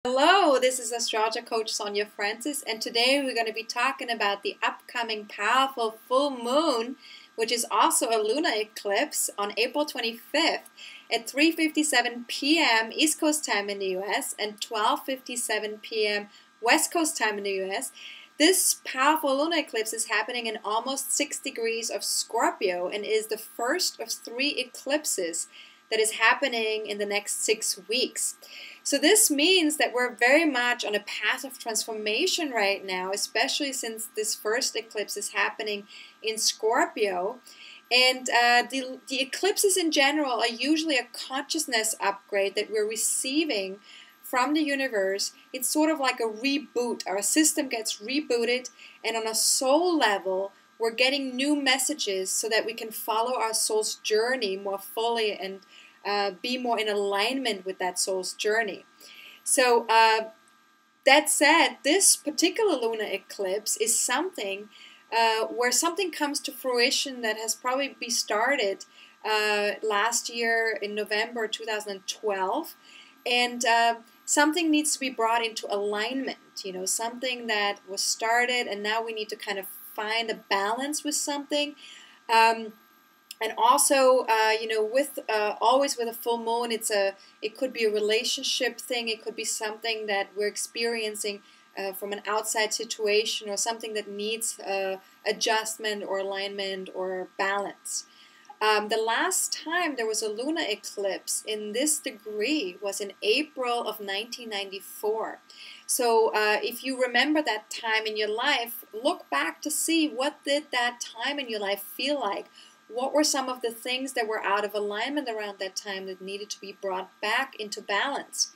Hello, this is AstrologerCoach Sonja Francis, and today we're going to be talking about the upcoming powerful full moon, which is also a lunar eclipse on April 25th at 3:57 p.m. East Coast time in the US and 12:57 p.m. West Coast time in the US. This powerful lunar eclipse is happening in almost 6 degrees of Scorpio and is the first of 3 eclipses that is happening in the next 6 weeks. So this means that we're very much on a path of transformation right now, especially since this first eclipse is happening in Scorpio. And the eclipses in general are usually a consciousness upgrade that we're receiving from the universe. It's sort of like a reboot. Our system gets rebooted, and on a soul level, we're getting new messages so that we can follow our soul's journey more fully and be more in alignment with that soul's journey. So that said, this particular lunar eclipse is something where something comes to fruition that has probably been started last year in November 2012, and something needs to be brought into alignment. You know, something that was started, and now we need to kind of find a balance with something. And also, you know, with always with a full moon, it could be a relationship thing. It could be something that we're experiencing from an outside situation, or something that needs adjustment or alignment or balance. The last time there was a lunar eclipse in this degree was in April of 1994. So if you remember that time in your life, look back to see what did that time in your life feel like. What were some of the things that were out of alignment around that time that needed to be brought back into balance?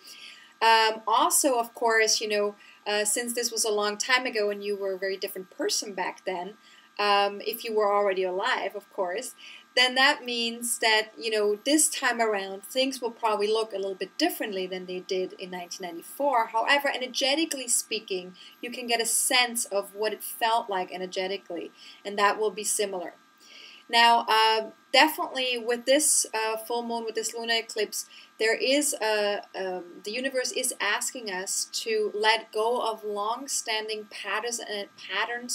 Also, of course, you know, since this was a long time ago and you were a very different person back then, if you were already alive, of course, then that means that, you know, this time around, things will probably look a little bit differently than they did in 1994. However, energetically speaking, you can get a sense of what it felt like energetically, and that will be similar. Now, definitely with this full moon, with this lunar eclipse, there is the universe is asking us to let go of long-standing patterns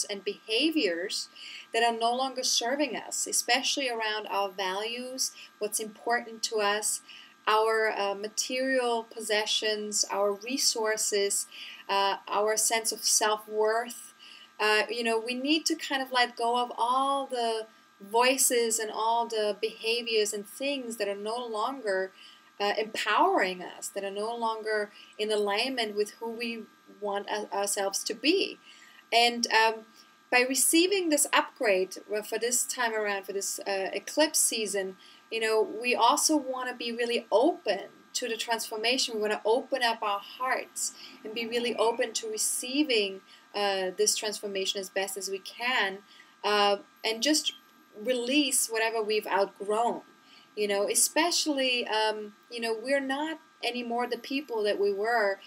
and behaviors that are no longer serving us, especially around our values, what's important to us, our material possessions, our resources, our sense of self-worth. You know, we need to kind of let go of all the voices and all the behaviors and things that are no longer empowering us, that are no longer in alignment with who we want ourselves to be. And by receiving this upgrade for this time around, for this eclipse season, you know, we also want to be really open to the transformation. We want to open up our hearts and be really open to receiving this transformation as best as we can, and just release whatever we've outgrown. You know, especially, you know, we're not anymore the people that we were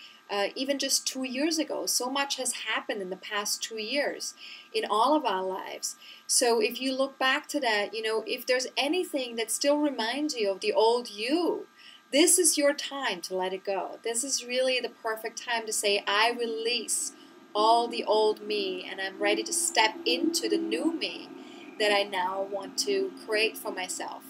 even just 2 years ago. So much has happened in the past 2 years in all of our lives. So if you look back to that, you know, if there's anything that still reminds you of the old you, this is your time to let it go. This is really the perfect time to say, I release all the old me, and I'm ready to step into the new me that I now want to create for myself.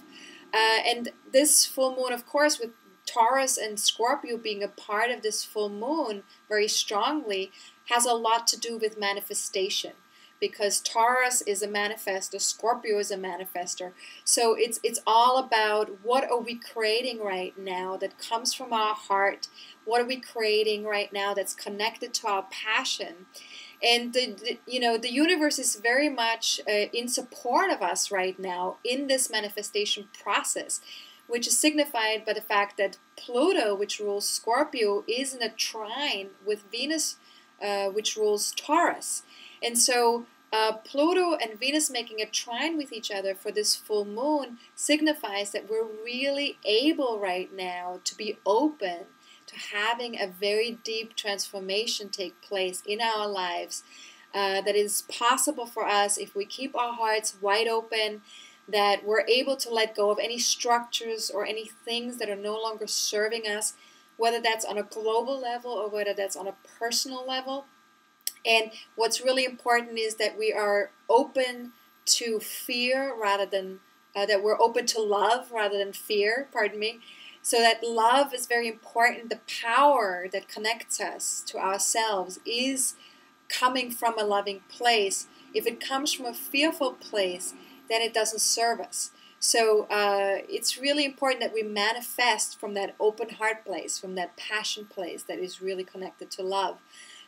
And this full moon, of course, with Taurus and Scorpio being a part of this full moon very strongly, has a lot to do with manifestation, because Taurus is a manifester, Scorpio is a manifester. So it's all about what are we creating right now that comes from our heart. What are we creating right now that's connected to our passion? And you know, the universe is very much in support of us right now in this manifestation process, which is signified by the fact that Pluto, which rules Scorpio, is in a trine with Venus, which rules Taurus. And so Pluto and Venus making a trine with each other for this full moon signifies that we're really able right now to be open to having a very deep transformation take place in our lives that is possible for us if we keep our hearts wide open, that we're able to let go of any structures or any things that are no longer serving us, whether that's on a global level or whether that's on a personal level. And what's really important is that we are open to fear rather than, that we're open to love rather than fear, pardon me. So that love is very important. The power that connects us to ourselves is coming from a loving place. If it comes from a fearful place, then it doesn't serve us. So it's really important that we manifest from that open heart place, from that passion place that is really connected to love.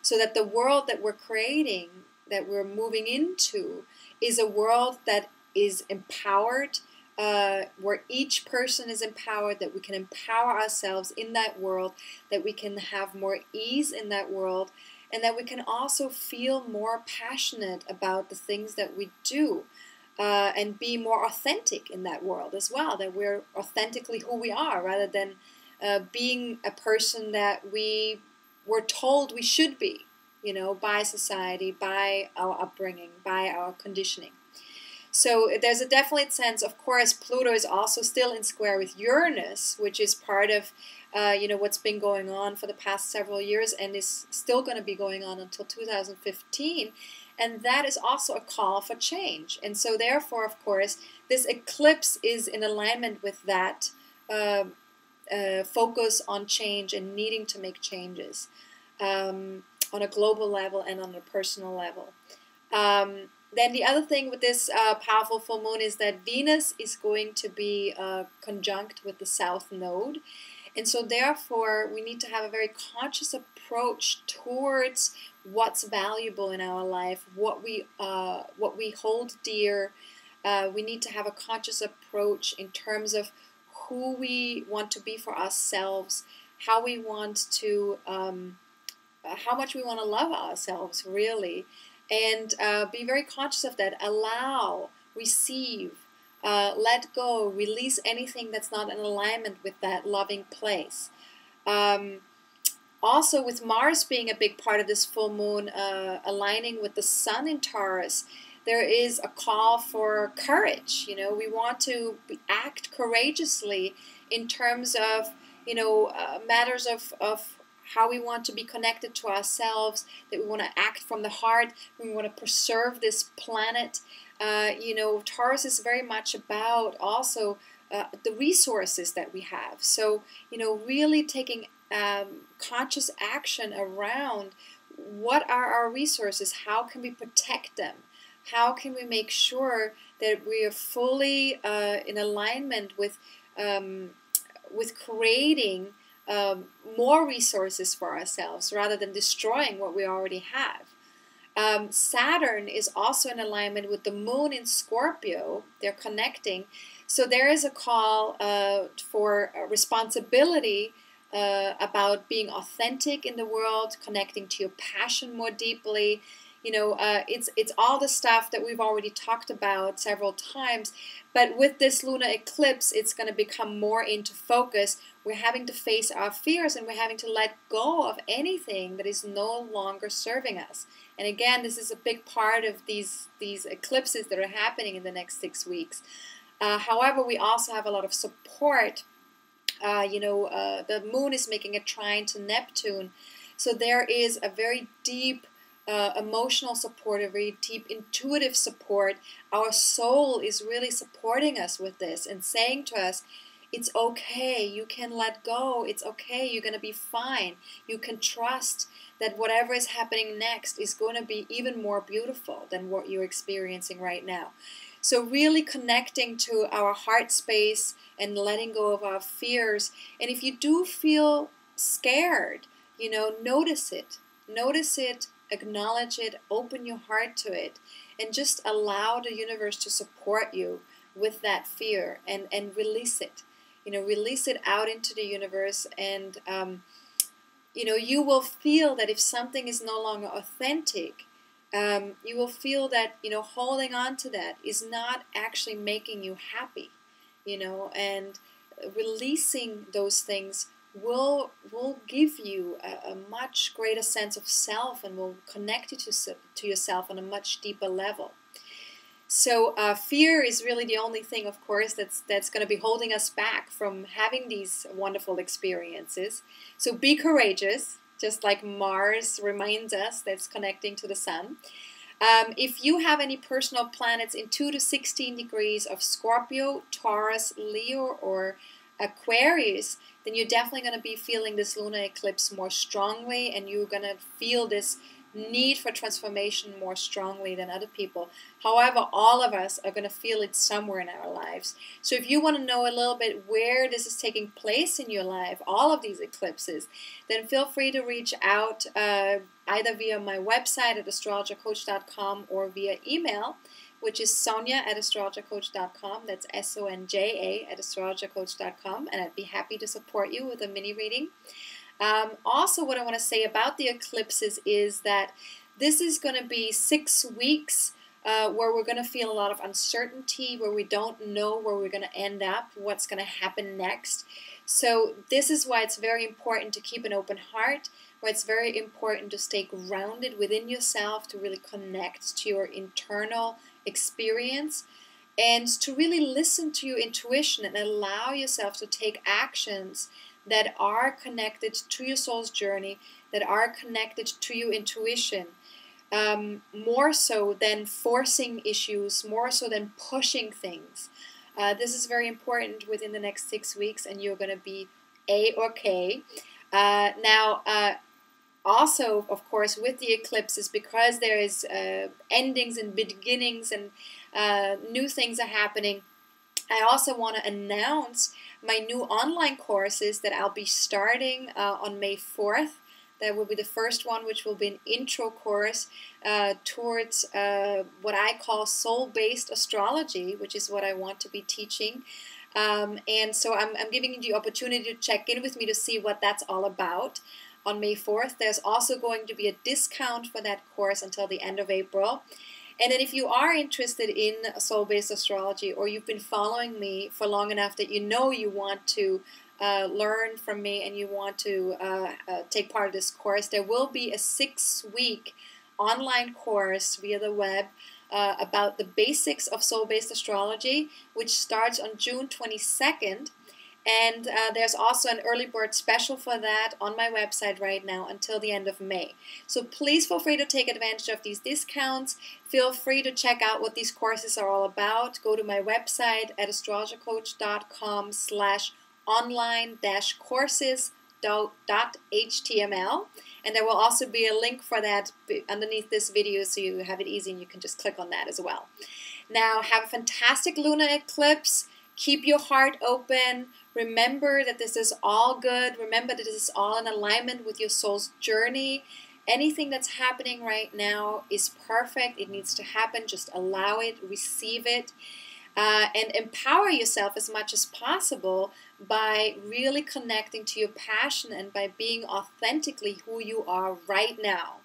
So that the world that we're creating, that we're moving into, is a world that is empowered, where each person is empowered, that we can empower ourselves in that world, that we can have more ease in that world, and that we can also feel more passionate about the things that we do, and be more authentic in that world as well, that we're authentically who we are, rather than being a person that we were told we should be, by society, by our upbringing, by our conditioning. So there's a definite sense, of course, Pluto is also still in square with Uranus, which is part of, what's been going on for the past several years and is still going to be going on until 2015. And that is also a call for change. And so therefore, of course, this eclipse is in alignment with that focus on change and needing to make changes on a global level and on a personal level. Then the other thing with this powerful full moon is that Venus is going to be conjunct with the South Node. And so therefore, we need to have a very conscious approach towards what's valuable in our life, what we hold dear. We need to have a conscious approach in terms of who we want to be for ourselves, how we want to, how much we want to love ourselves, really. And be very conscious of that. Allow, receive, let go, release anything that's not in alignment with that loving place. Also, with Mars being a big part of this full moon, aligning with the Sun in Taurus, there is a call for courage. We want to act courageously in terms of, matters of how we want to be connected to ourselves, that we want to act from the heart, we want to preserve this planet. Taurus is very much about also the resources that we have. So, really taking conscious action around what are our resources, how can we protect them, how can we make sure that we are fully in alignment with creating more resources for ourselves rather than destroying what we already have. Saturn is also in alignment with the moon in Scorpio. They're connecting. So there is a call for responsibility about being authentic in the world, connecting to your passion more deeply. It's all the stuff that we've already talked about several times. But with this lunar eclipse, it's going to become more into focus. We're having to face our fears, and we're having to let go of anything that is no longer serving us. And again, this is a big part of these eclipses that are happening in the next 6 weeks. However, we also have a lot of support. The moon is making a trine to Neptune. So there is a very deep emotional support, a very deep intuitive support. Our soul is really supporting us with this and saying to us, it's okay, you can let go, it's okay, you're going to be fine. You can trust that whatever is happening next is going to be even more beautiful than what you're experiencing right now. So really connecting to our heart space and letting go of our fears. And if you do feel scared, notice it. Notice it, acknowledge it, open your heart to it, and just allow the universe to support you with that fear and release it. Release it out into the universe, and you will feel that if something is no longer authentic, you will feel that holding on to that is not actually making you happy, and releasing those things will give you a much greater sense of self and will connect you to yourself on a much deeper level. So fear is really the only thing, of course, that's going to be holding us back from having these wonderful experiences. So be courageous, just like Mars reminds us that's connecting to the sun. If you have any personal planets in 2 to 16 degrees of Scorpio, Taurus, Leo, or Aquarius, then you're definitely going to be feeling this lunar eclipse more strongly, and you're going to feel this need for transformation more strongly than other people. However, all of us are going to feel it somewhere in our lives. So if you want to know a little bit where this is taking place in your life, all of these eclipses, then feel free to reach out either via my website at AstrologerCoach.com or via email, which is Sonja at AstrologerCoach.com. That's SONJA at AstrologerCoach.com, and I'd be happy to support you with a mini reading. Also, what I want to say about the eclipses is that this is going to be 6 weeks where we're going to feel a lot of uncertainty, where we don't know where we're going to end up, what's going to happen next. So this is why it's very important to keep an open heart, why it's very important to stay grounded within yourself, to really connect to your internal experience, and to really listen to your intuition and allow yourself to take actions that are connected to your soul's journey, that are connected to your intuition, more so than forcing issues, more so than pushing things. This is very important within the next 6 weeks, and you're going to be A-okay. Also, of course, with the eclipses, because there is endings and beginnings and new things are happening, I also want to announce my new online courses that I'll be starting on May 4th. That will be the first one, which will be an intro course towards what I call soul-based astrology, which is what I want to be teaching. And so I'm giving you the opportunity to check in with me to see what that's all about. On May 4th, there's also going to be a discount for that course until the end of April. And then if you are interested in soul-based astrology, or you've been following me for long enough that you know you want to learn from me and you want to take part of this course, there will be a 6-week online course via the web about the basics of soul-based astrology, which starts on June 22nd. And there's also an early bird special for that on my website right now until the end of May. So please feel free to take advantage of these discounts. Feel free to check out what these courses are all about. Go to my website at astrologercoach.com/online-courses.html, and there will also be a link for that underneath this video, so you have it easy and you can just click on that as well. Now, have a fantastic lunar eclipse. Keep your heart open. Remember that this is all good. Remember that this is all in alignment with your soul's journey. Anything that's happening right now is perfect. It needs to happen. Just allow it, receive it, and empower yourself as much as possible by really connecting to your passion and by being authentically who you are right now.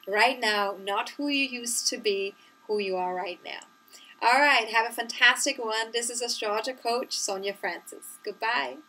Right now, not who you used to be, who you are right now. All right, have a fantastic one. This is Astrologer Coach Sonja Francis. Goodbye.